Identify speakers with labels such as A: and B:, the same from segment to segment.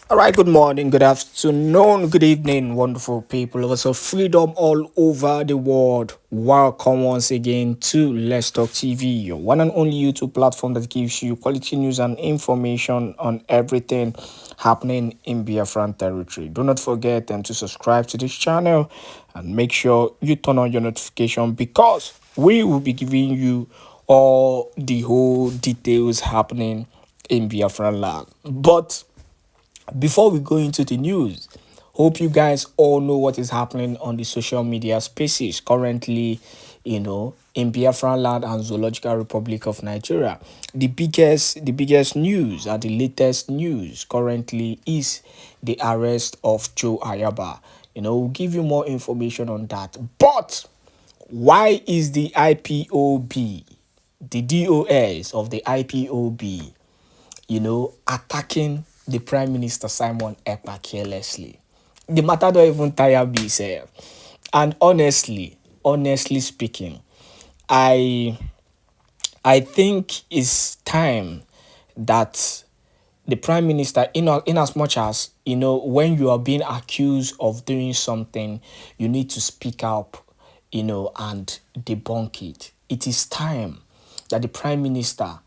A: All right, good morning, good afternoon, good evening, wonderful people of us of freedom all over the world. Welcome once again to Let's Talk TV, your one and only YouTube platform that gives you quality news and information on everything happening in Biafran territory. Do not forget to subscribe to this channel and make sure you turn on your notification because we will be giving you all the whole details happening in Biafran land. But before we go into the news, hope you guys all know what is happening on the social media spaces currently, in Biafran land and Zoological Republic of Nigeria. The biggest news and the latest news currently is the arrest of Joe Ayoba. We'll give you more information on that. But why is the IPOB, the DOS of the IPOB, attacking the Prime Minister Simon Èkpá carelessly? The matter don't even tire me, sir. And honestly speaking, I I think it's time that the Prime Minister, in as much as, when you are being accused of doing something, you need to speak up, and debunk it. It is time that the Prime Minister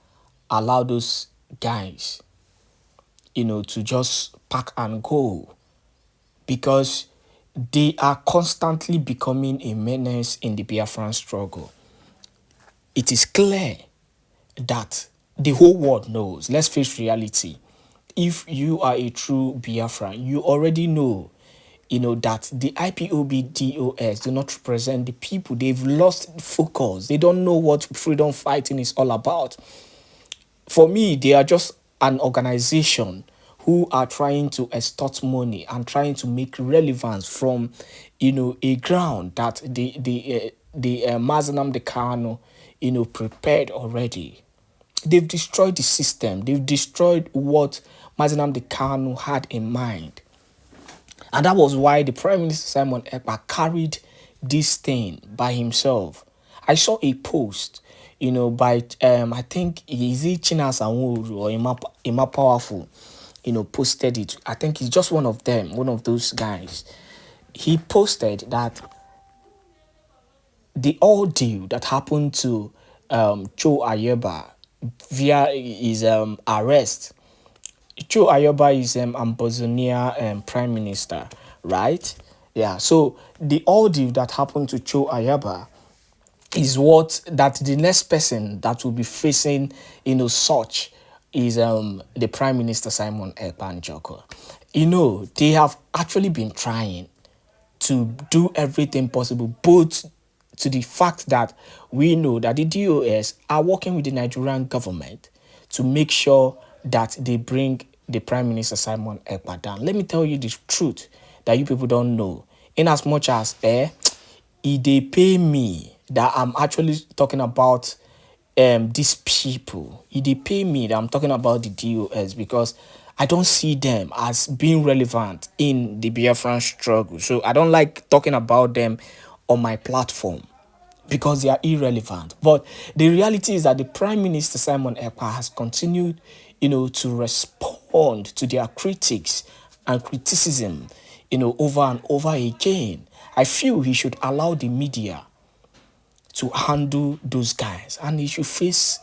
A: allow those guys, to just pack and go because they are constantly becoming a menace in the Biafran struggle. It is clear that the whole world knows. Let's face reality. If you are a true Biafran, you already know, that the IPOB DOS do not represent the people. They've lost focus. They don't know what freedom fighting is all about. For me, they are just an organization who are trying to extort money and trying to make relevance from, a ground that the Mazenam Dekano, prepared already. They've destroyed the system. They've destroyed what Mazenam Dekano had in mind. And that was why the Prime Minister Simon Ekpa carried this thing by himself. I saw a post, by I think is it Chinas Anworu or Ima Powerful, posted it. I think he's just one of them, one of those guys. He posted that the ordeal that happened to Joe Ayoba via his arrest. Joe Ayoba is Ambazonia Prime Minister, right? Yeah. So the ordeal that happened to Joe Ayoba is what that the next person that will be facing, such is the Prime Minister Simon Ekpa Njoko. They have actually been trying to do everything possible, both to the fact that we know that the DOS are working with the Nigerian government to make sure that they bring the Prime Minister Simon Ekpa down. Let me tell you the truth that you people don't know. In as much as if they pay me that I'm actually talking about these people, if they pay me that I'm talking about the DOS, because I don't see them as being relevant in the Biafran struggle. So I don't like talking about them on my platform because they are irrelevant. But the reality is that the Prime Minister Simon Ekpa has continued, to respond to their critics and criticism, over and over again. I feel he should allow the media to handle those guys and he should face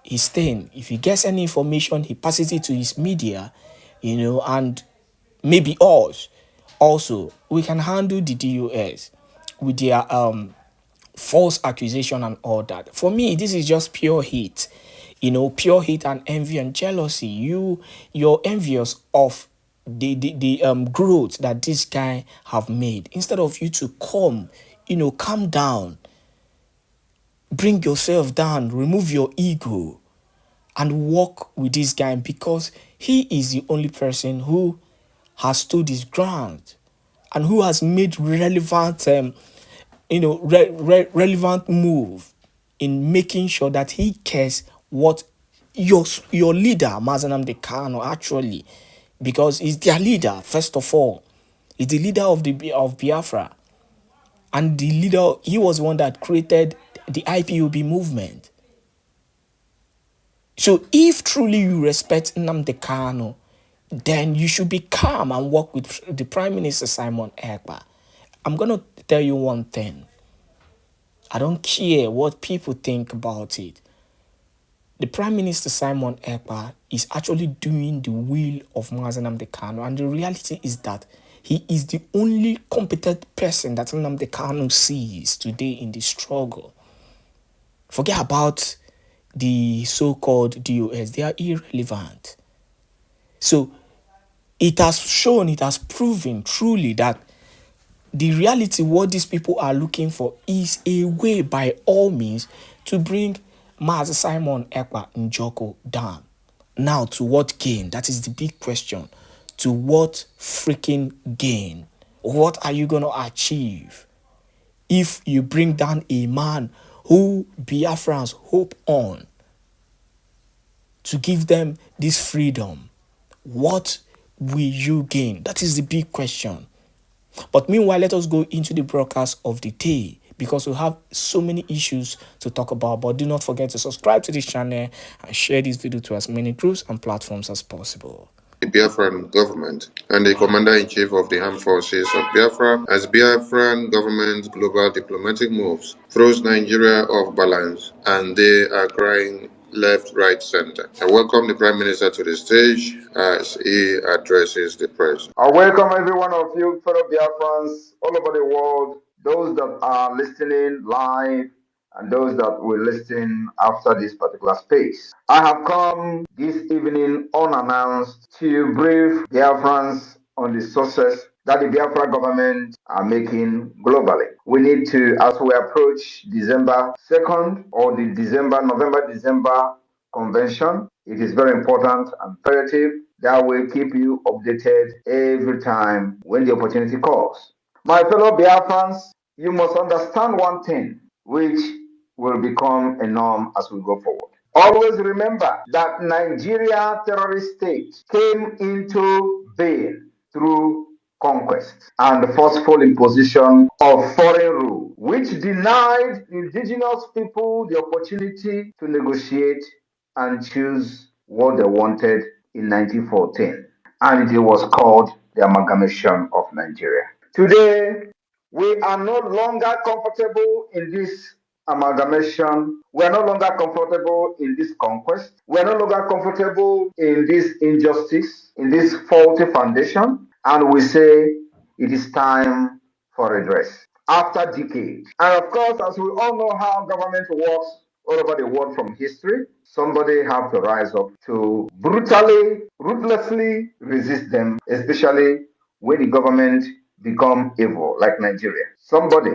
A: his thing. If he gets any information, he passes it to his media, and maybe us. Also, we can handle the DOS with their false accusation and all that. For me, this is just pure hate. Pure hate and envy and jealousy. You're envious of the growth that this guy have made. Instead of you to calm down, bring yourself down, remove your ego, and work with this guy because he is the only person who has stood his ground and who has made relevant, relevant move in making sure that he cares what your leader, Mazenam Dekano, actually, because he's their leader, first of all. He's the leader of Biafra. And the leader, he was the one that created the IPOB movement. So if truly you respect Nnamdi Kanu, then you should be calm and work with the Prime Minister Simon Èkpá. I'm going to tell you one thing. I don't care what people think about it. The Prime Minister Simon Èkpá is actually doing the will of Mazi Nnamdi Kanu, and the reality is that he is the only competent person that Nnamdi Kanu sees today in the struggle. Forget about the so-called DOS. They are irrelevant. So it has proven truly that the reality, what these people are looking for, is a way by all means to bring Mazi Simon Èkpá Njoko down. Now, to what gain? That is the big question. To what freaking gain? What are you going to achieve if you bring down a man who Biafrans hope on to give them this freedom? What will you gain? That is the big question. But meanwhile, let us go into the broadcast of the day, because we have so many issues to talk about. But do not forget to subscribe to this channel and share this video to as many groups and platforms as possible.
B: The Biafran government and the Commander-in-Chief of the Armed Forces of Biafra, as Biafran government's global diplomatic moves throws Nigeria off balance, and they are crying left, right, center. I welcome the Prime Minister to the stage as he addresses the press.
C: I welcome every one of you, fellow Biafrans all over the world, those that are listening live and those that will listen after this particular space. I have come this evening unannounced to brief Biafrans on the success that the Biafra government are making globally. We need to, as we approach December 2nd or the November-December convention, it is very important and imperative that will keep you updated every time when the opportunity calls. My fellow Biafrans, you must understand one thing, which will become a norm as we go forward. Always remember that Nigeria terrorist state came into being through conquest and forceful imposition of foreign rule, which denied indigenous people the opportunity to negotiate and choose what they wanted in 1914. And it was called the amalgamation of Nigeria. Today, we are no longer comfortable in this amalgamation. We are no longer comfortable in this conquest. We are no longer comfortable in this injustice, in this faulty foundation. And we say it is time for redress after decades. And of course, as we all know how government works all over the world from history, somebody have to rise up to brutally, ruthlessly resist them, especially when the government become evil, like Nigeria. Somebody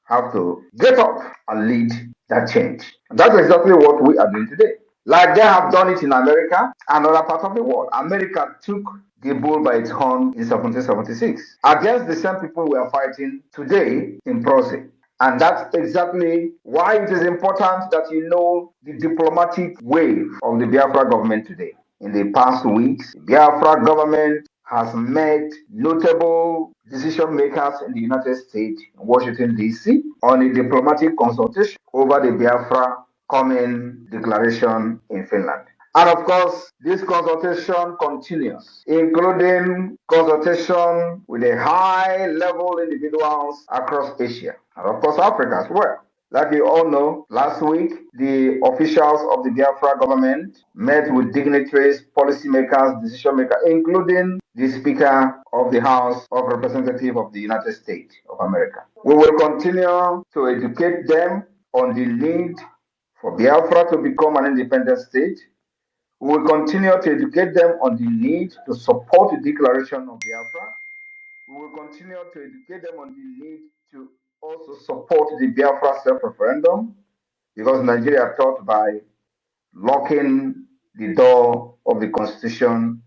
C: have to get up and lead that change. That's exactly what we are doing today. Like they have done it in America and other parts of the world. America took the bull by its horn in 1776 against the same people we are fighting today in Proce. And that's exactly why it is important that you know the diplomatic wave of the Biafra government today. In the past weeks, the Biafra government has met notable decision makers in the United States, Washington, D.C., on a diplomatic consultation over the Biafra Common Declaration in Finland. And of course, this consultation continues, including consultation with a high-level individuals across Asia, and of course Africa as well. Like you all know, last week, the officials of the Biafra government met with dignitaries, policymakers, decision makers, including the Speaker of the House of Representatives of the United States of America. We will continue to educate them on the need for Biafra to become an independent state. We will continue to educate them on the need to support the declaration of Biafra. We will continue to educate them on the need to also support the Biafra self-referendum, because Nigeria thought by locking the door of the constitution,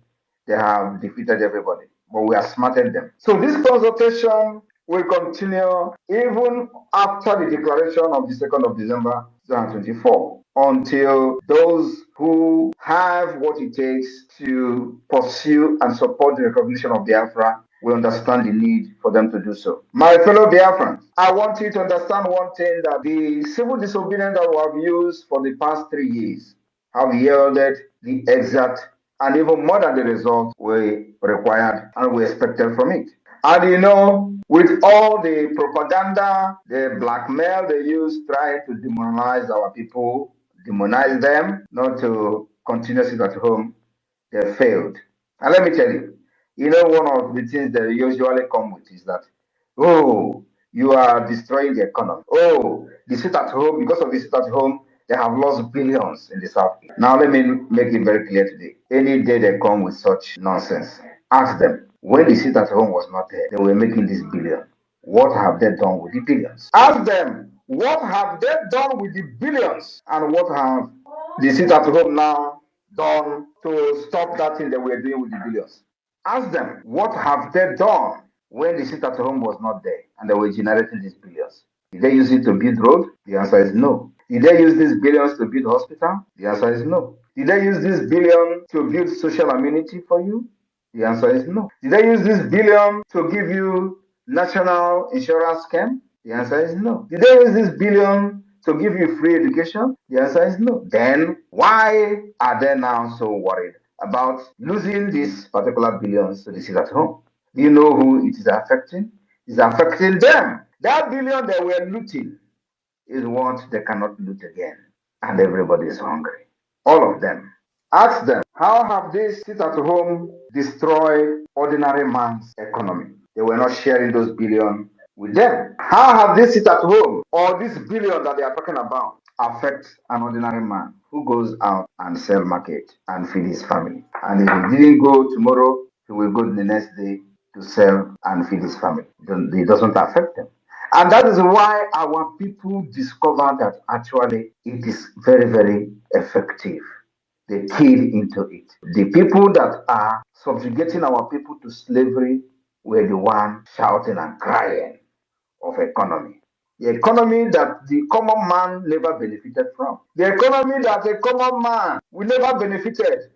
C: they have defeated everybody. But we have smarted them. So this consultation will continue even after the declaration of the 2nd of December 2024, until those who have what it takes to pursue and support the recognition of Biafra will understand the need for them to do so. My fellow Biafrans, I want you to understand one thing, that the civil disobedience that we have used for the past 3 years have yielded the exact and even more than the result we required and we expected from it. And you know, with all the propaganda, the blackmail they use trying to demonize our people, demonize them, not to continue sit at home, they failed. And let me tell you, you know, one of the things they usually come with is that, oh, you are destroying the economy. Oh, the sit at home, because of the sit at home, they have lost billions in the South. Now, let me make it very clear today. Any day they come with such nonsense, ask them, when the sit at home was not there, they were making this billion. What have they done with the billions? Ask them, what have they done with the billions? And what have the sit at home now done to stop that thing that we're doing with the billions? Ask them, what have they done when the sit at home was not there and they were generating these billions? Did they use it to build road? The answer is no. Did they use these billions to build hospital? The answer is no. Did they use this billion to build social amenity for you? The answer is no. Did they use this billion to give you national insurance scheme? The answer is no. Did they use this billion to give you free education? The answer is no. Then why are they now so worried about losing these particular billions to the sit at home? Do you know who it is affecting? It's affecting them. That billion they were looting is what they cannot loot again. And everybody is hungry. All of them. Ask them, how have they sit at home destroyed ordinary man's economy? They were not sharing those billion with them. How have they sit at home or this billion that they are talking about affect an ordinary man who goes out and sell market and feed his family? And if he didn't go tomorrow, he will go the next day to sell and feed his family. It doesn't affect them. And that is why our people discover that actually it is very, very effective. They keyed into it. The people that are subjugating our people to slavery were the one shouting and crying of economy. The economy that the common man never benefited from. The economy that a common man will never benefited.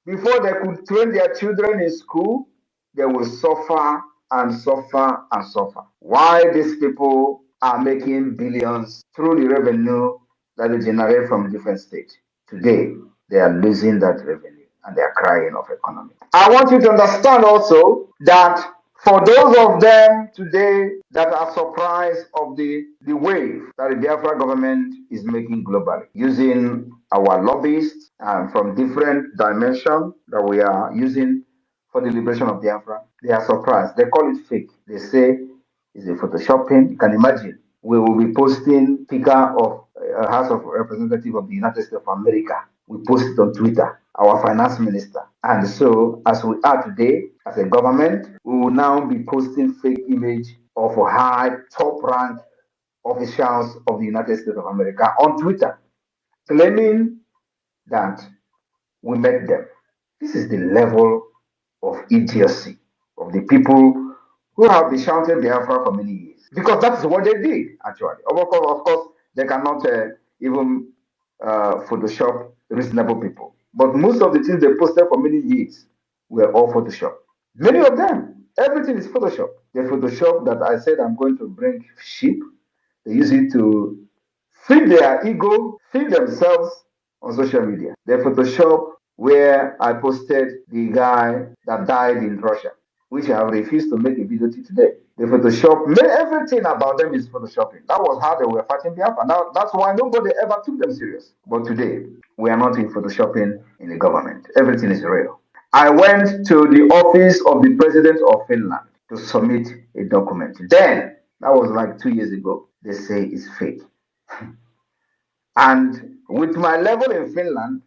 C: Before they could train their children in school, they will suffer and suffer and suffer. Why these people are making billions through the revenue that they generate from different states. Today, they are losing that revenue and they are crying of economy. I want you to understand also that for those of them today that are surprised of the wave that the Biafra government is making globally, using our lobbyists from different dimensions that we are using for the liberation of Biafra, they are surprised. They call it fake. They say it's a photoshopping. You can imagine. We will be posting Speaker of House of Representatives of the United States of America. We post it on Twitter, our finance minister. And so, as we are today, as a government, we will now be posting fake image of high top rank officials of the United States of America on Twitter, claiming that we met them. This is the level of idiocy of the people who have been shouting Biafra for many years. Because that is what they did, actually. Of course they cannot even Photoshop reasonable people. But most of the things they posted for many years were all Photoshop. Many of them, everything is Photoshop. The Photoshop that I said I'm going to bring sheep, they use it to feed their ego, feed themselves on social media. The Photoshop where I posted the guy that died in Russia, which I have refused to make a video to today. The Photoshop, everything about them is Photoshopping. That was how they were fighting Biafra. Now, that's why nobody ever took them serious. But today, we are not in Photoshopping in the government. Everything is real. I went to the office of the president of Finland to submit a document. Then, that was like 2 years ago, they say it's fake. And with my level in Finland,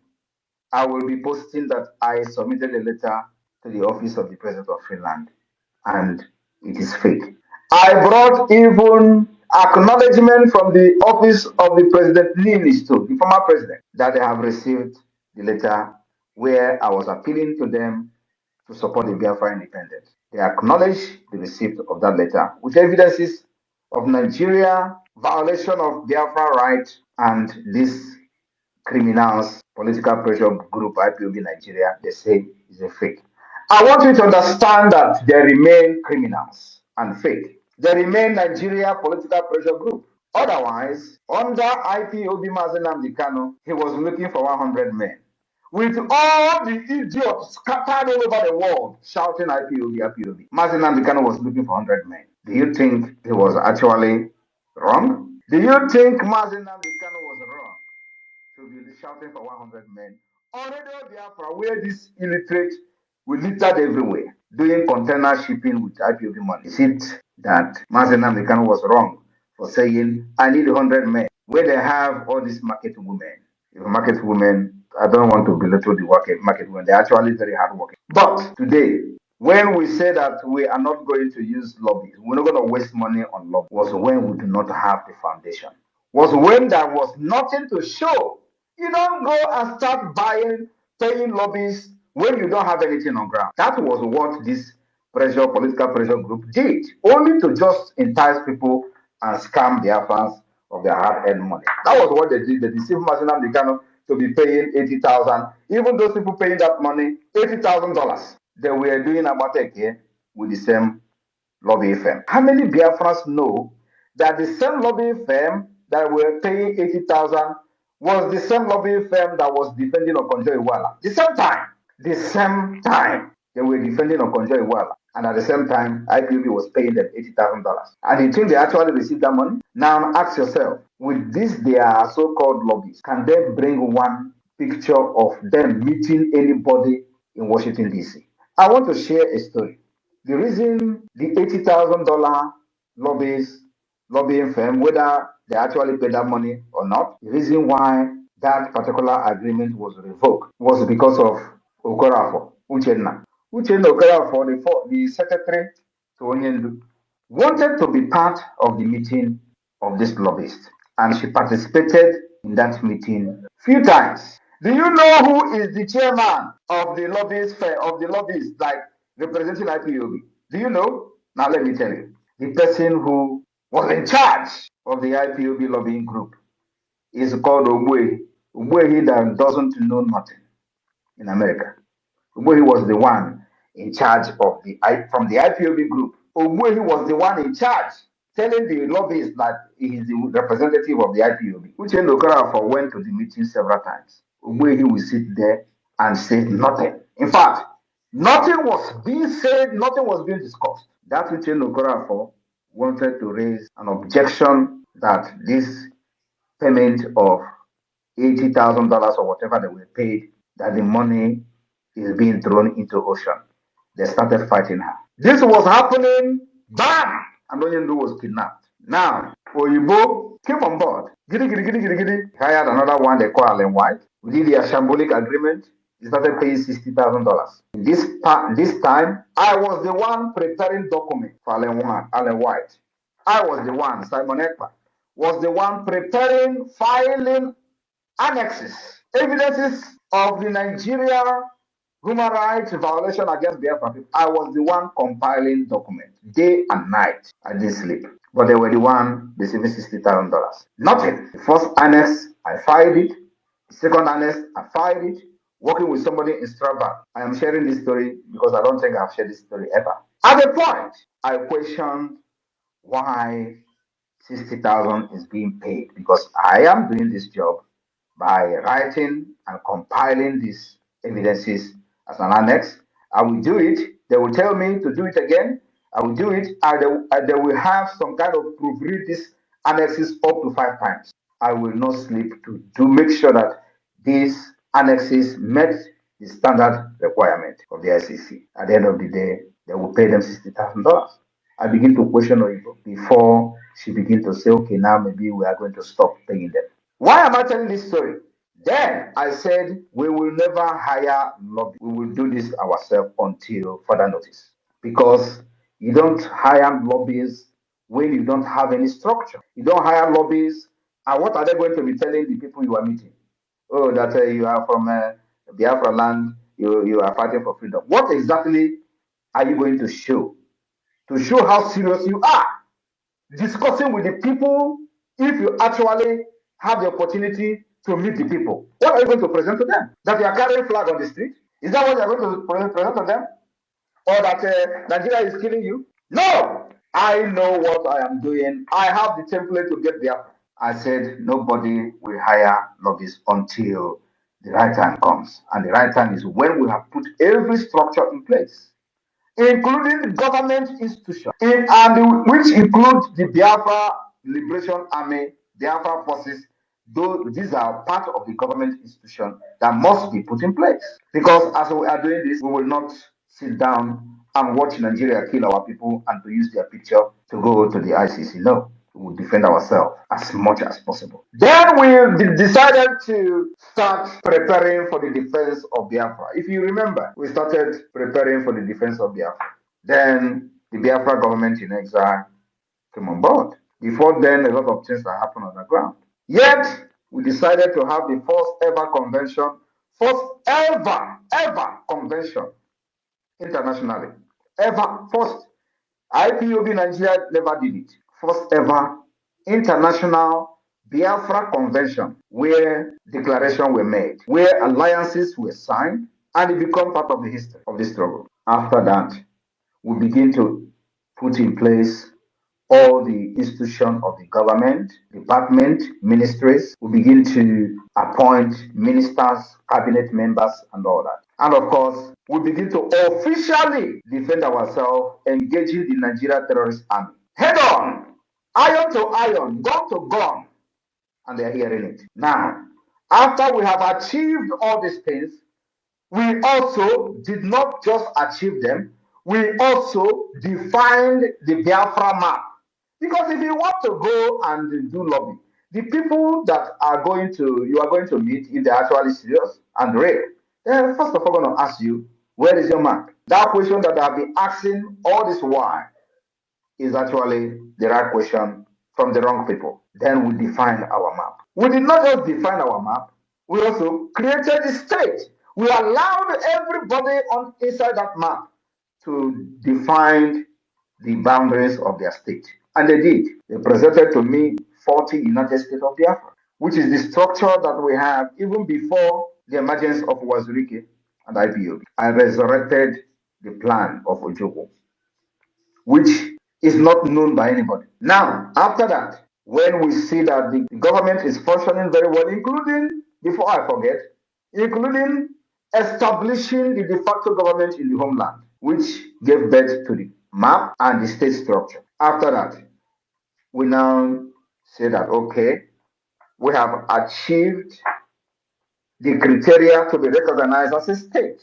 C: I will be posting that I submitted a letter to the office of the president of Finland and it is fake. I brought even acknowledgement from the office of the president Niinisto, the former president, that they have received the letter where I was appealing to them to support the Biafra independence. They acknowledge the receipt of that letter with evidences of Nigeria violation of Biafra rights and this criminals, political pressure group IPOB Nigeria, they say is a fake. I want you to understand that they remain criminals and fake. They remain Nigeria political pressure group. Otherwise, under IPOB Mazen Namdi Kano, he was looking for 100 men. with all the idiots scattered all over the world shouting IPOB, IPOB. Mazi Nnamdi Kanu was looking for 100 men. Do you think he was actually wrong? Do you think Mazi Nnamdi Kanu was wrong to be shouting for 100 men on Radio Biafra, where this illiterate will littered everywhere, doing container shipping with IPOB money? Is it that Mazi Nnamdi Kanu was wrong for saying, I need 100 men, where they have all these market women? If market women, I don't want to belittle the market women, they're actually very hardworking. But today, when we say that we are not going to use lobbies, we're not going to waste money on lobbies, was when we do not have the foundation, was when there was nothing to show. You don't go and start paying lobbies when you don't have anything on ground. That was what this political pressure group did, only to just entice people and scam their fans of their hard-earned money. That was what they did. They deceived Mazi Nnamdi Kanu to be paying 80,000. Even those people paying that money, $80,000, they were doing Abateke with the same lobby firm. How many Biafrans know that the same lobby firm that were paying 80,000 was the same lobby firm that was defending Okonjo Iweala? The same time they were defending Okonjo Iweala, and at the same time IPOB was paying them $80,000. And you think they actually received that money? Now ask yourself, with this their so-called lobbies, can they bring one picture of them meeting anybody in Washington DC? I want to share a story. The reason the $80,000 lobbying firm, whether they actually paid that money or not, the reason why that particular agreement was revoked was because of Okorafor, Uchenna. Uchenna Okorafor, the secretary to Onyendu, wanted to be part of the meeting of this lobbyist, and she participated in that meeting few times. Do you know who is the chairman of the lobbyists like representing IPOB? Do you know? Now let me tell you. The person who was in charge of the IPOB lobbying group is called Ogbuehi. Ogbuehi that doesn't know nothing in America. Ogbuehi was the one in charge of from the IPOB group. Ogbuehi was the one in charge telling the lobbyists that he is the representative of the IPOB. Uchenna Okorafor went to the meeting several times. Ogbuehi will sit there and say nothing. In fact, nothing was being said, nothing was being discussed. That Uchenna Okorafor wanted to raise an objection that this payment of $80,000 or whatever they were paid, that the money is being thrown into ocean. They started fighting her. This was happening, bam! And Onyendu was kidnapped. Now, Oyibo came on board. Giddy, giddy, giddy, giddy, giddy. Hired another one they call Allen White. We did the shambolic agreement. He started paying $60,000. This time, I was the one preparing documents for Allen White. I was the one, Simon Èkpá, was the one preparing, filing annexes, evidences of the Nigeria human rights violation against Biafra people. I was the one compiling documents day and night. I didn't sleep. But they were the one receiving $60,000. Nothing. The first annex, I filed it. The second annex, I filed it. Working with somebody in Strasbourg. I am sharing this story because I don't think I've shared this story ever. At the point, I questioned why 60,000 is being paid, because I am doing this job by writing and compiling these evidences as an annex. I will do it. They will tell me to do it again. I will do it, and they will have some kind of proofread these annexes up to 5 times. I will not sleep to make sure that these annexes met the standard requirement of the ICC. At the end of the day, they will pay them $60,000. I begin to question Oyibo before she begin to say, okay, now maybe we are going to stop paying them. Why am I telling this story? Then I said, we will never hire lobby. We will do this ourselves until further notice. Because you don't hire lobbies when you don't have any structure. You don't hire lobbies, and what are they going to be telling the people you are meeting? Oh, that you are from Biafra land, you are fighting for freedom. What exactly are you going to show? To show how serious you are. Discussing with the people, if you actually have the opportunity to meet the people. What are you going to present to them? That you are carrying flag on the street? Is that what you are going to present to them? Or that Nigeria is killing you? No! I know what I am doing. I have the template to get there. I said nobody will hire lobbyists until the right time comes. And the right time is when we have put every structure in place, including the government institution, which includes the Biafra Liberation Army, Biafra forces. Though these are part of the government institution that must be put in place. Because as we are doing this, we will not sit down and watch Nigeria kill our people and to use their picture to go to the ICC. No, we will defend ourselves as much as possible. Then we decided to start preparing for the defense of Biafra. If you remember, we started preparing for the defense of Biafra. Then the Biafra government in exile came on board. Before then, a lot of things that happened on the ground. Yet, we decided to have the first ever convention, first ever convention internationally. First. IPOB Nigeria never did it. First ever international Biafra convention where declarations were made, where alliances were signed, and it became part of the history of the struggle. After that, we begin to put in place all the institutions of the government, department, ministries. We begin to appoint ministers, cabinet members, and all that. And of course, we begin to officially defend ourselves, engaging the Nigeria terrorist army. Head on, iron to iron, gun to gun, and they're hearing it. Now, after we have achieved all these things, we also did not just achieve them, we also defined the Biafra map. Because if you want to go and do lobby, the people that you are going to meet, if they're actually serious and real, they're first of all going to ask you, where is your map? That question that I've been asking all this while is actually the right question from the wrong people. Then we define our map. We did not just define our map, we also created the state. We allowed everybody on inside that map to define the boundaries of their state. And they did. They presented to me 40 United States of Biafra, which is the structure that we have even before the emergence of Wazirike and IPOB. I resurrected the plan of Ojoko, which is not known by anybody. Now, after that, when we see that the government is functioning very well, including, before I forget, including establishing the de facto government in the homeland, which gave birth to the map and the state structure. After that, we now say that, okay, we have achieved the criteria to be recognized as a state.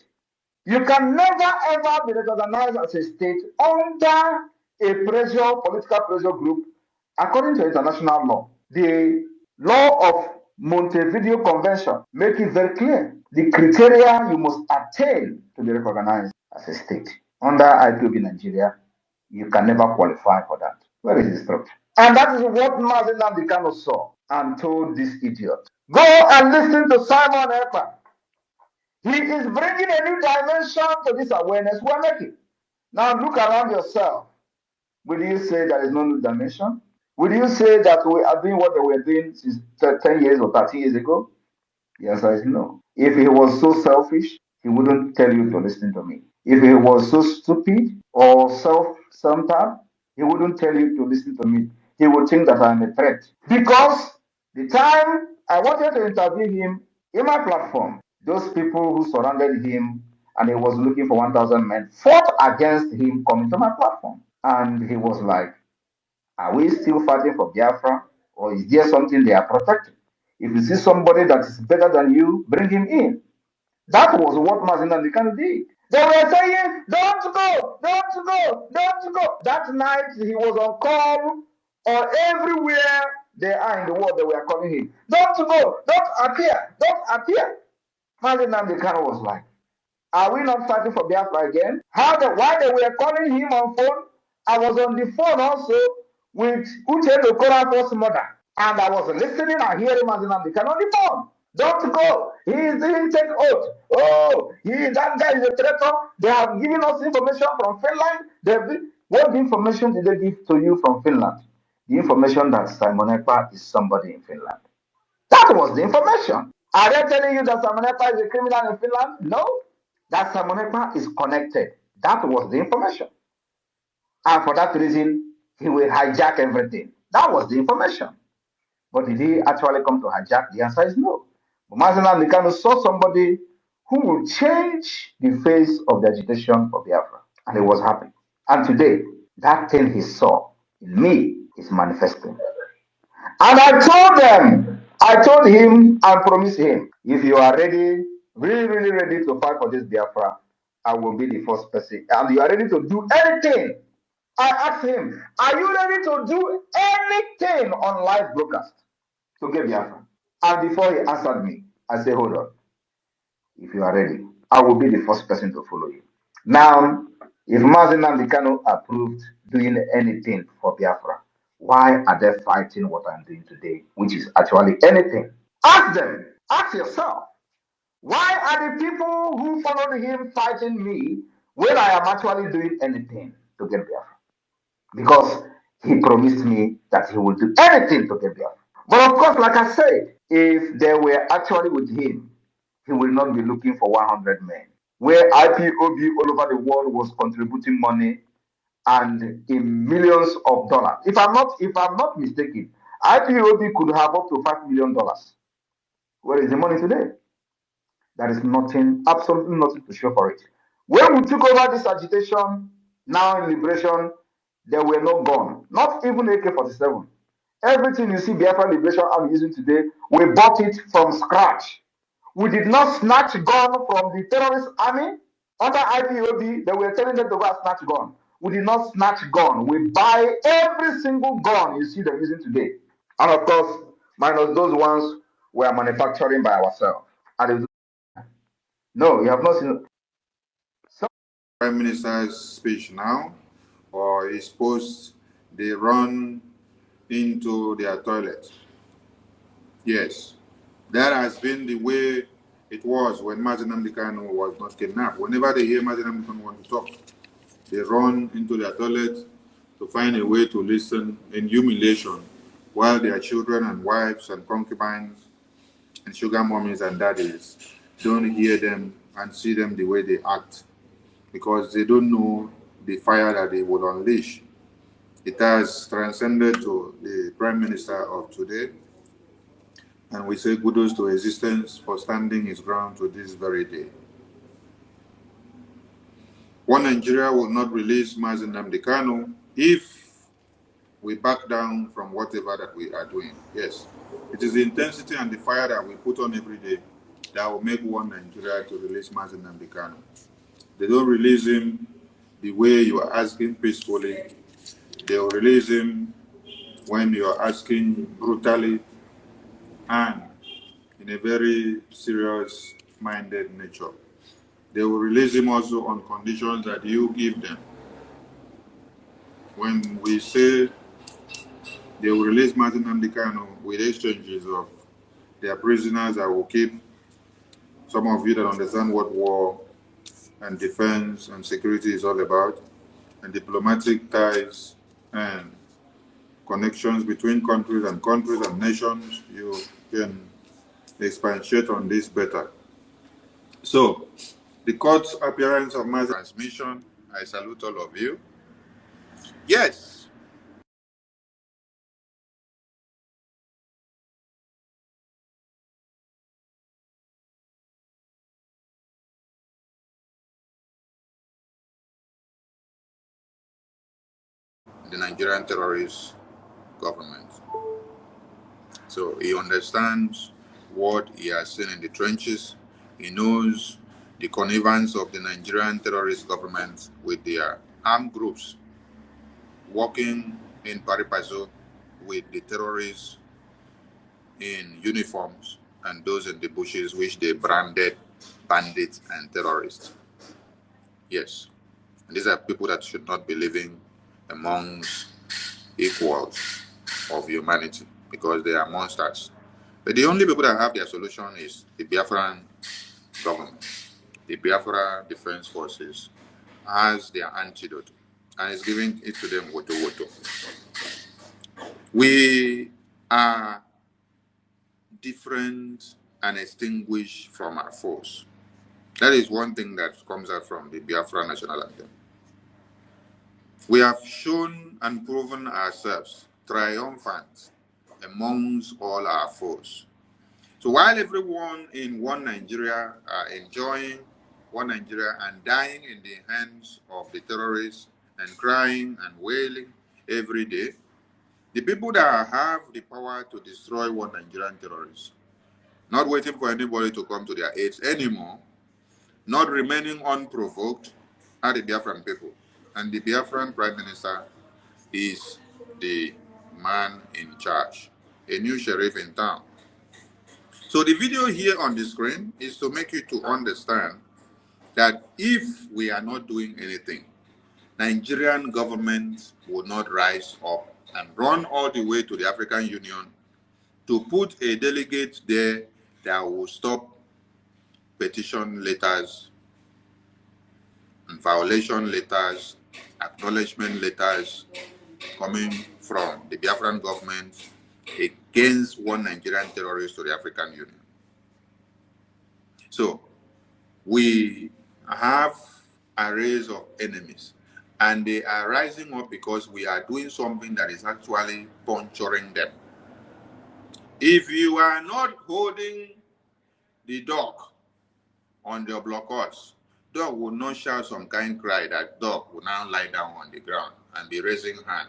C: You can never ever be recognized as a state under a political pressure group, according to international law. The law of Montevideo Convention make it very clear. The criteria you must attain to be recognized as a state. Under IPOB Nigeria, you can never qualify for that. Where is the structure? And that is what Mazen Nandikano saw and told this idiot. Go and listen to Simon Èkpá. He is bringing a new dimension to this awareness we're making. Now look around yourself. Will you say there is no new dimension? Will you say that we are doing what they were doing since 10 years or 30 years ago? The answer is no. If he was so selfish, he wouldn't tell you to listen to me. If he was so stupid or self-centered, he wouldn't tell you to listen to me. He would think that I'm a threat. Because the time I wanted to interview him in my platform, those people who surrounded him and he was looking for 1,000 men fought against him coming to my platform. And he was like, are we still fighting for Biafra, or is there something they are protecting? If you see somebody that is better than you, bring him in. That was what Mazen Nandikano did. They were saying, don't go, don't go, don't go. That night he was on call, or everywhere they are in the world, they were calling him, don't go, don't appear, don't appear. Mazen Nandikano was like, are we not fighting for Biafra again? Why they were calling him on phone? I was on the phone also with Uche Okorafor's mother. And I was listening and hearing Mazen Nandikano on the phone. Don't go. He didn't take oath. Oh, that guy is a traitor. They have given us information from Finland. What information did they give to you from Finland? The information that Simon Èkpá is somebody in Finland. That was the information. Are they telling you that Simon Èkpá is a criminal in Finland? No. That Simon Èkpá is connected. That was the information. And for that reason, he will hijack everything. That was the information. But did he actually come to hijack? The answer is no. Mazi Nnamdi Kanu saw somebody who will change the face of the agitation for Biafra. And he was happy. And today, that thing he saw in me is manifesting. And I told him and promised him, if you are ready, really, really ready to fight for this Biafra, I will be the first person. And you are ready to do anything. I asked him, are you ready to do anything on live broadcast to get Biafra? And before he answered me, I said, hold on. If you are ready, I will be the first person to follow you. Now, if Mazi Nnamdi Kanu approved doing anything for Biafra, why are they fighting what I'm doing today, which is actually anything? Ask them, ask yourself, why are the people who followed him fighting me when I am actually doing anything to get Biafra? Because he promised me that he will do anything to get Biafra. But of course, like I said, if they were actually with him, he will not be looking for 100 men. Where IPOB all over the world was contributing money and in millions of dollars. If I'm not mistaken, IPOB could have up to $5 million. Where is the money today? There is nothing, absolutely nothing to show for it. When we took over this agitation, now in liberation, there were no gun, not even AK-47. Everything you see Biafra Liberation Army using today, we bought it from scratch. We did not snatch gun from the terrorist army under IPOB. They were telling them to go and snatch gun. We did not snatch gun. We buy every single gun you see them using today. And of course, minus those ones we are manufacturing by ourselves. And no, you have not seen.
B: Prime Minister's speech now, or his post, they run into their toilet. Yes, that has been the way it was when Mazi Nnamdi Kanu was not kidnapped. Whenever they hear Mazi Nnamdi Kanu want to talk, they run into their toilet to find a way to listen in humiliation while their children and wives and concubines and sugar mummies and daddies don't hear them and see them the way they act, because they don't know the fire that they would unleash. It has transcended to the Prime Minister of today, and we say kudos to existence for standing his ground to this very day. One Nigeria will not release Mazi Nnamdi Kanu if we back down from whatever that we are doing. Yes, it is the intensity and the fire that we put on every day that will make one Nigeria to release Mazi Nnamdi Kanu. They don't release him the way you are asking peacefully. They will release him when you are asking brutally and in a very serious-minded nature. They will release him also on conditions that you give them. When we say they will release Mazi Nnamdi Kanu with exchanges of their prisoners that will keep, some of you that understand what war and defense and security is all about, and diplomatic ties and connections between countries and nations, you can expatiate on this better. So, the court's appearance of Mazi transmission, I salute all of you. Yes. The Nigerian terrorist government. So he understands what he has seen in the trenches. He knows the connivance of the Nigerian terrorist government with their armed groups working in pari passu with the terrorists in uniforms and those in the bushes which they branded bandits and terrorists. Yes. And these are people that should not be living amongst equals of humanity because they are monsters. But the only people that have their solution is the Biafran government. The Biafra Defense Forces has their antidote and is giving it to them woto woto. We are different and extinguished from our foes. That is one thing that comes out from the Biafra national anthem. We have shown and proven ourselves triumphant amongst all our foes. So while everyone in one Nigeria are enjoying one Nigeria and dying in the hands of the terrorists and crying and wailing every day, the people that have the power to destroy one Nigerian terrorists, not waiting for anybody to come to their aid anymore, not remaining unprovoked, are the Biafran people. And the Biafran Prime Minister is the man in charge, a new sheriff in town. So the video here on the screen is to make you to understand that if we are not doing anything, Nigerian government will not rise up and run all the way to the African Union to put a delegate there that will stop petition letters and violation letters, acknowledgement letters coming from the Biafran government against one Nigerian terrorist to the African Union. So we have arrays of enemies, and they are rising up because we are doing something that is actually puncturing them. If you are not holding the dog on your blockhouse, dog will not shout some kind cry that dog will now lie down on the ground and be raising hand.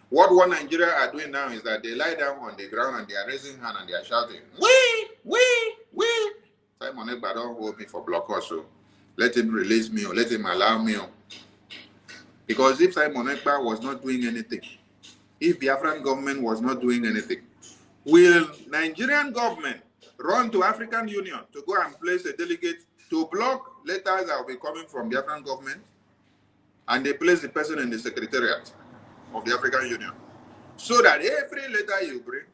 B: What one Nigeria are doing now is that they lie down on the ground and they are raising hand and they are shouting, "We." Simon Ekpa don't hold me for blockhouse, so let him release me or let him allow me. Because if Simon Ekpa was not doing anything, if the Biafran government was not doing anything, will Nigerian government run to African Union to go and place a delegate to block letters that will be coming from the Biafran government, and they place the person in the secretariat of the African Union, so that every letter you bring,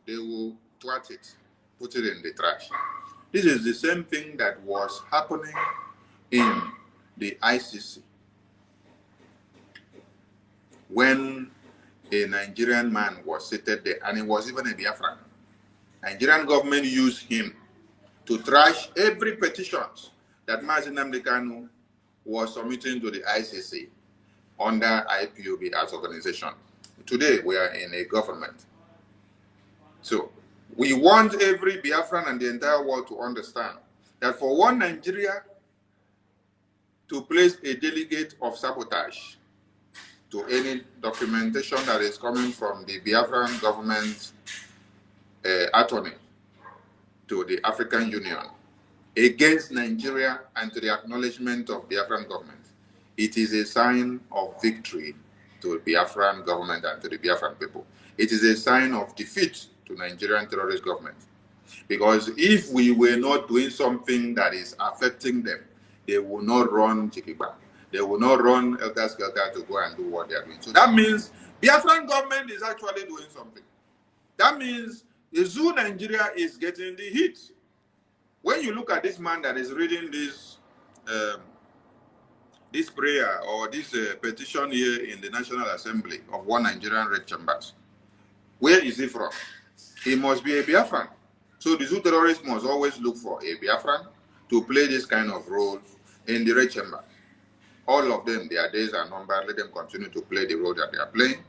B: they will twat it, put it in the trash. This is the same thing that was happening in the ICC when a Nigerian man was seated there, and he was even a Biafran. Nigerian government used him to trash every petition that Mazi Nnamdi Kanu was submitting to the ICC under IPOB as organization. Today, we are in a government. So, we want every Biafran and the entire world to understand that for one Nigeria to place a delegate of sabotage to any documentation that is coming from the Biafran government attorney to the African Union against Nigeria and to the acknowledgement of Biafran government, it is a sign of victory to the Biafran government and to the Biafran people. It is a sign of defeat to Nigerian terrorist government. Because if we were not doing something that is affecting them, they will not run Chikiba. They will not run Elka Skelka to go and do what they are doing. So that means Biafran government is actually doing something. That means the Zoo Nigeria is getting the hit. When you look at this man that is reading this this prayer or this petition here in the National Assembly of One Nigerian Red Chambers, where is he from? He must be a Biafran. So the Zoo terrorists must always look for a Biafran to play this kind of role in the Red Chamber. All of them, their days are numbered. Let them continue to play the role that they are playing.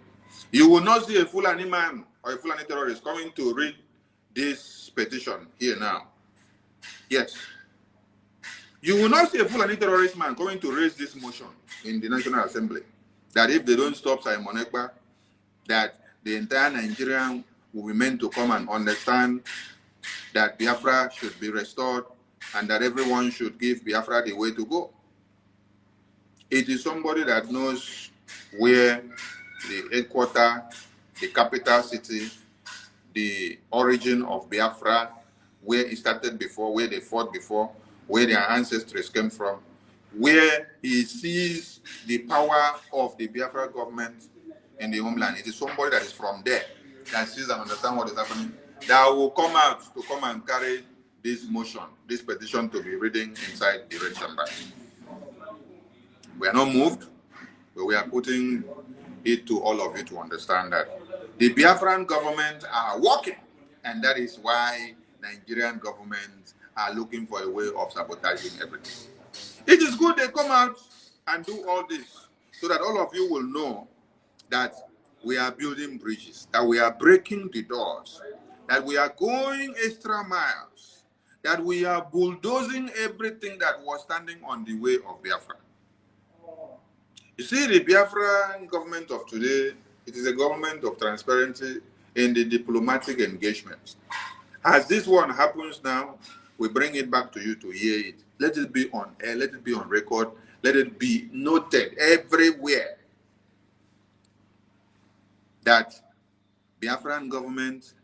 B: You will not see a Fulani man or a Fulani terrorist coming to read this petition here now. Yes. You will not see a Fulani terrorist man coming to raise this motion in the National Assembly that if they don't stop Simon Ekpa, that the entire Nigerian will be meant to come and understand that Biafra should be restored and that everyone should give Biafra the way to go. It is somebody that knows where the headquarters, the capital city, the origin of Biafra, where it started before, where they fought before, where their ancestors came from, where he sees the power of the Biafra government in the homeland. It is somebody that is from there, that sees and understands what is happening, that will come out to come and carry this motion, this petition to be reading inside the Red Chamber. We are not moved, but we are putting it to all of you to understand that the Biafran government are working, and that is why Nigerian governments are looking for a way of sabotaging everything. It is good they come out and do all this so that all of you will know that we are building bridges, that we are breaking the doors, that we are going extra miles, that we are bulldozing everything that was standing on the way of Biafra. You see, the Biafran government of today, it is a government of transparency in the diplomatic engagements. As this one happens now, we bring it back to you to hear it. Let it be on air, let it be on record, let it be noted everywhere that Biafran government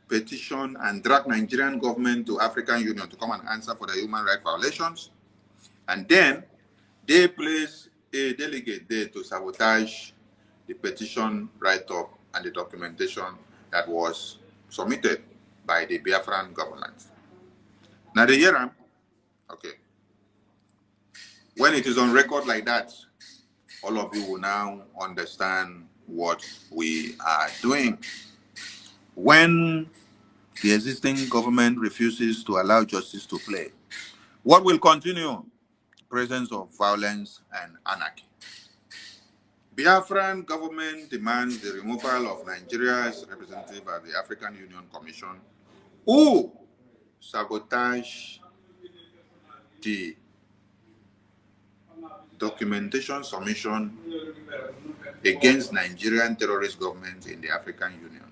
B: petition and drag Nigerian government to African Union to come and answer for the human rights violations. And then they place a delegate there to sabotage the petition write-up and the documentation that was submitted by the Biafran government. Now the hear okay. When it is on record like that, all of you will now understand what we are doing. When the existing government refuses to allow justice to play, what will continue? Presence of violence and anarchy. Biafran government demands the removal of Nigeria's representative at the African Union Commission who sabotage the documentation submission against Nigerian terrorist government in the African Union.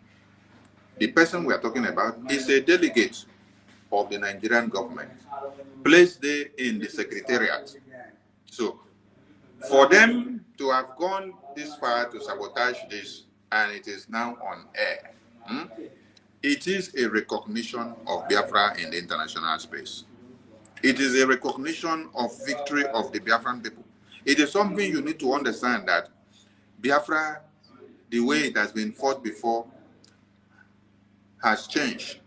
B: The person we are talking about is a delegate of the Nigerian government placed there in the secretariat. So for them to have gone this far to sabotage this, and it is now on air, it is a recognition of Biafra in the international space. It is a recognition of victory of the Biafran people. It is something you need to understand that Biafra, the way it has been fought before, has changed.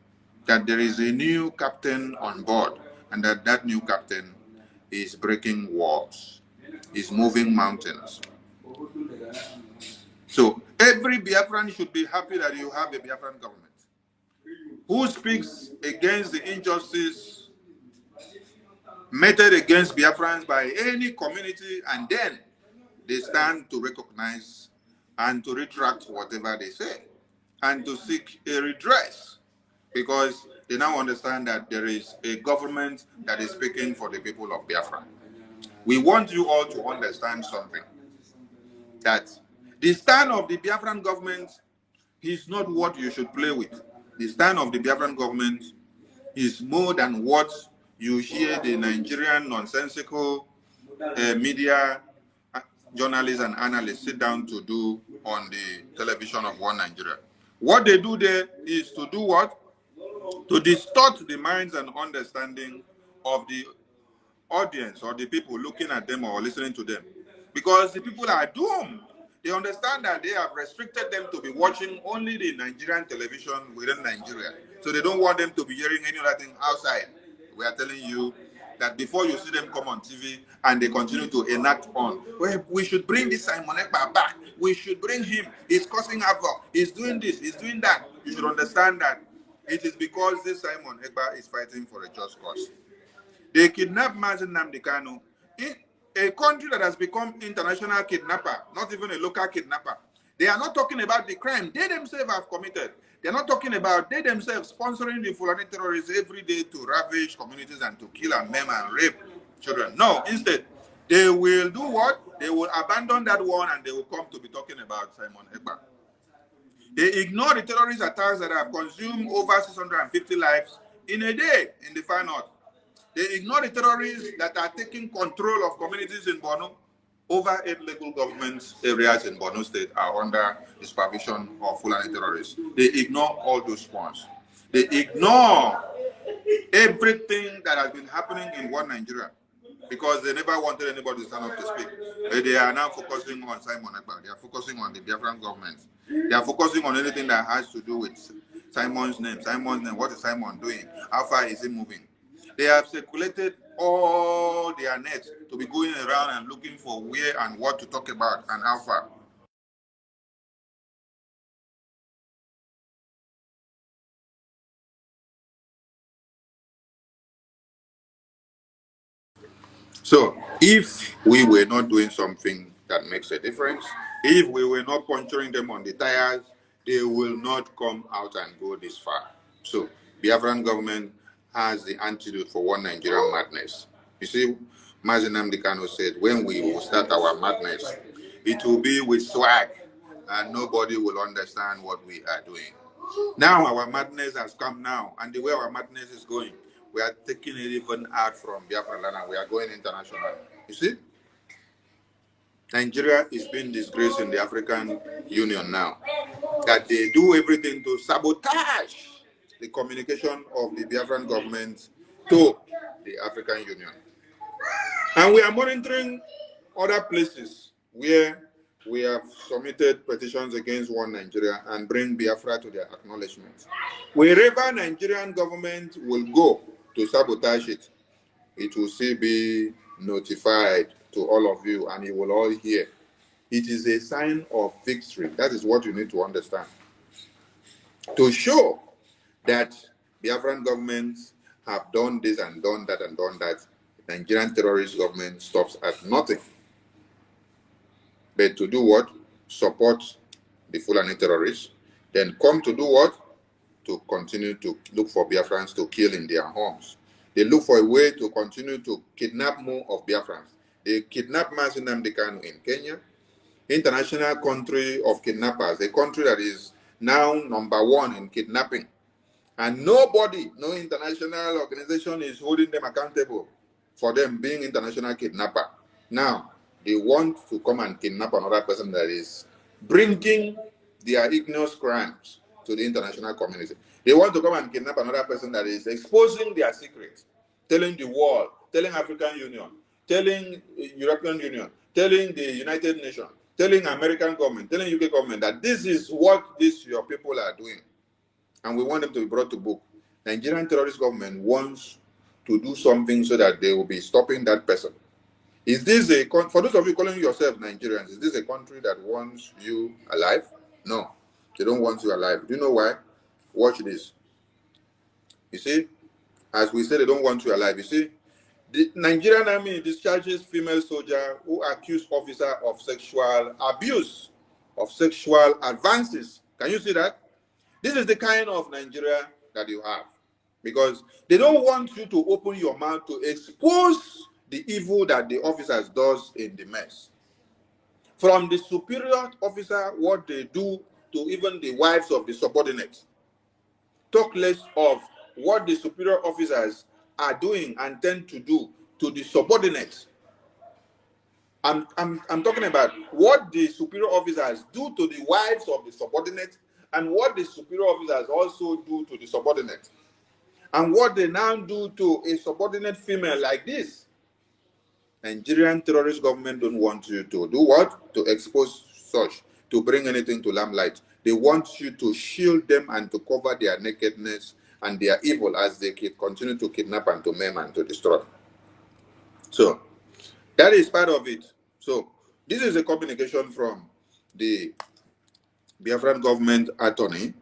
B: That there is a new captain on board, and that new captain is breaking walls, is moving mountains. So every Biafran should be happy that you have a Biafran government who speaks against the injustice meted against Biafrans by any community, and then they stand to recognize and to retract whatever they say and to seek a redress, because they now understand that there is a government that is speaking for the people of Biafra. We want you all to understand something, that the stand of the Biafran government is not what you should play with. The stand of the Biafran government is more than what you hear the Nigerian nonsensical media journalists and analysts sit down to do on the television of One Nigeria. What they do there is to do what? To distort the minds and understanding of the audience or the people looking at them or listening to them. Because the people are doomed. They understand that they have restricted them to be watching only the Nigerian television within Nigeria. So they don't want them to be hearing any other thing outside. We are telling you that before you see them come on TV and they continue to enact on, well, we should bring this Simon Èkpá back. We should bring him. He's causing havoc. He's doing this. He's doing that. You should understand that it is because this Simon Èkpá is fighting for a just cause. They kidnapped Mazi Nnamdi Kanu, a country that has become international kidnapper, not even a local kidnapper. They are not talking about the crime they themselves have committed. They are not talking about they themselves sponsoring the Fulani terrorists every day to ravage communities and to kill and maim and rape children. No, instead, they will do what? They will abandon that one and they will come to be talking about Simon Èkpá. They ignore the terrorist attacks that have consumed over 650 lives in a day in the far north. They ignore the terrorists that are taking control of communities in Borno. Over 8 local government areas in Borno State are under the supervision of Fulani terrorists. They ignore all those ones. They ignore everything that has been happening in One Nigeria because they never wanted anybody to stand up to speak. They are now focusing on Simon Èkpá. They are focusing on the Biafran government. They are focusing on anything that has to do with Simon's name. Simon's name. What is Simon doing? How far is he moving? They have circulated all their nets to be going around and looking for where and what to talk about and how far. So, if we were not doing something that makes a difference, if we were not puncturing them on the tires, they will not come out and go this far. So, Biafran government has the antidote for one Nigerian madness. You see, Mazi Nnamdi Kanu said, when we will start our madness, it will be with swag, and nobody will understand what we are doing. Now our madness has come now, and the way our madness is going, we are taking it even out from Biafra land and we are going international. You see? Nigeria is being disgraced in the African Union now. That they do everything to sabotage the communication of the Biafran government to the African Union. And we are monitoring other places where we have submitted petitions against one Nigeria and bring Biafra to their acknowledgement. Wherever Nigerian government will go to sabotage it, it will still be notified to all of you and you will all hear. It is a sign of victory. That is what you need to understand. To show that Biafran governments have done this and done that and done that, the Nigerian terrorist government stops at nothing. But to do what? Support the Fulani terrorists. Then come to do what? To continue to look for Biafrans to kill in their homes. They look for a way to continue to kidnap more of Biafrans. They kidnap Mazi Nnamdi Kanu in Kenya, international country of kidnappers, a country that is now #1 in kidnapping. And nobody, no international organization is holding them accountable for them being international kidnapper. Now, they want to come and kidnap another person that is bringing their ignorant crimes to the international community. They want to come and kidnap another person that is exposing their secrets, telling the world, telling African Union, telling European Union, telling the United Nations, telling American government, telling UK government that this is what these your people are doing. And we want them to be brought to book. Nigerian terrorist government wants to do something so that they will be stopping that person. Is this a for those of you calling yourself Nigerians, is this a country that wants you alive? No, they don't want you alive. Do you know why? Watch this. You see, as we say, they don't want you alive. You see, the Nigerian army discharges female soldier who accused officer of sexual abuse, of sexual advances. Can you see that? This is the kind of Nigeria that you have. Because they don't want you to open your mouth to expose the evil that the officers does in the mess. From the superior officer, what they do to even the wives of the subordinates. Talk less of what the superior officers are doing and tend to do to the subordinates. I'm talking about what the superior officers do to the wives of the subordinates and what the superior officers also do to the subordinates. And what they now do to a subordinate female like this. Nigerian terrorist government don't want you to do what? To expose such, to bring anything to limelight. They want you to shield them and to cover their nakedness and their evil as they continue to kidnap and to maim and to destroy. So, that is part of it. So, this is a communication from the Biafran government attorney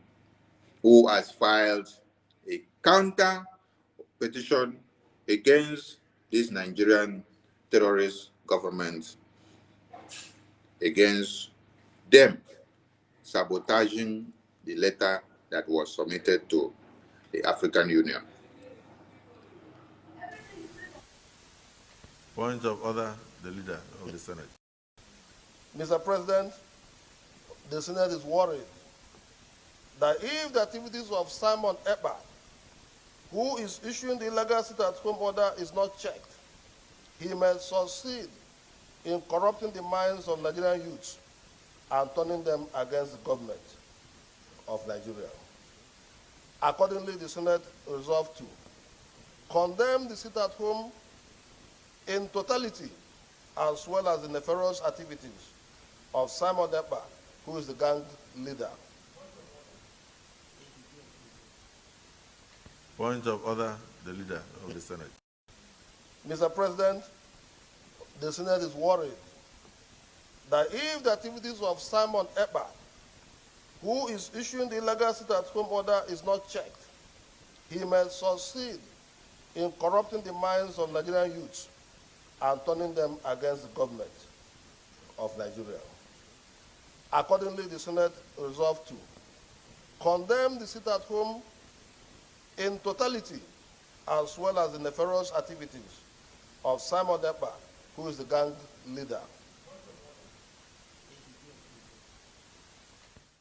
B: who has filed a counter petition against this Nigerian terrorist government, against them sabotaging the letter that was submitted to the African Union.
D: Point of order, the leader of the Senate.
E: Mr. President, the Senate is worried that if the activities of Simon Èkpá, who is issuing the illegal sit-at-home order, is not checked, he may succeed in corrupting the minds of Nigerian youths and turning them against the government of Nigeria. Accordingly, the Senate resolved to condemn the sit-at-home in totality, as well as the nefarious activities of Simon Èkpá, who is the gang leader.
D: Point of order, the leader of the Senate.
E: Mr. President, the Senate is worried that if the activities of Simon Èkpá, who is issuing the illegal sit-at-home order, is not checked, he may succeed in corrupting the minds of Nigerian youths and turning them against the government of Nigeria. Accordingly, the Senate resolved to condemn the sit-at-home in totality, as well as the nefarious activities of Simon Èkpá, who is the gang leader.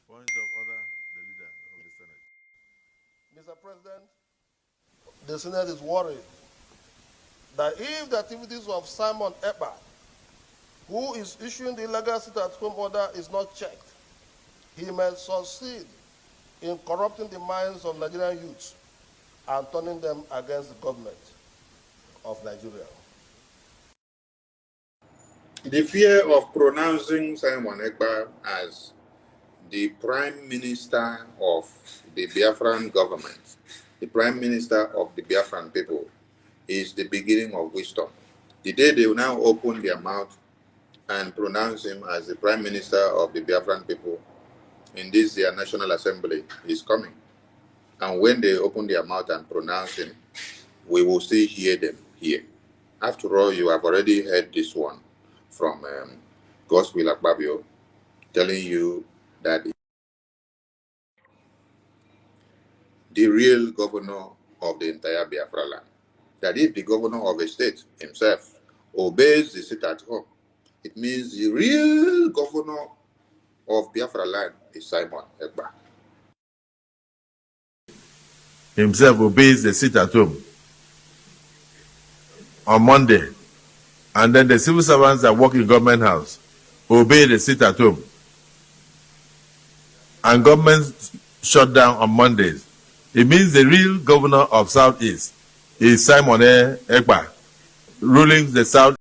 D: Point of order, the leader of the Senate.
E: Mr. President, the Senate is worried that if the activities of Simon Èkpá, who is issuing the illegal sit-at-home order, is not checked, he may succeed in corrupting the minds of Nigerian youths and turning them against the government of Nigeria.
B: The fear of pronouncing Simon Èkpá as the Prime Minister of the Biafran government, the Prime Minister of the Biafran people, is the beginning of wisdom. The day they will now open their mouth and pronounce him as the Prime Minister of the Biafran people in this their National Assembly is coming. And when they open their mouth and pronounce him, we will still hear them here. After all, you have already heard this one from Gospel Akpabio telling you that the real governor of the entire Biafra land, that if the governor of a state himself obeys the sit-at-home, it means the real governor of Biafra land is Simon Èkpá.
D: Himself obeys the sit-at-home on Monday, and then the civil servants that work in government house obey the sit-at-home, and government shut down on Mondays. It means the real governor of Southeast is Simon Èkpá, ruling the South.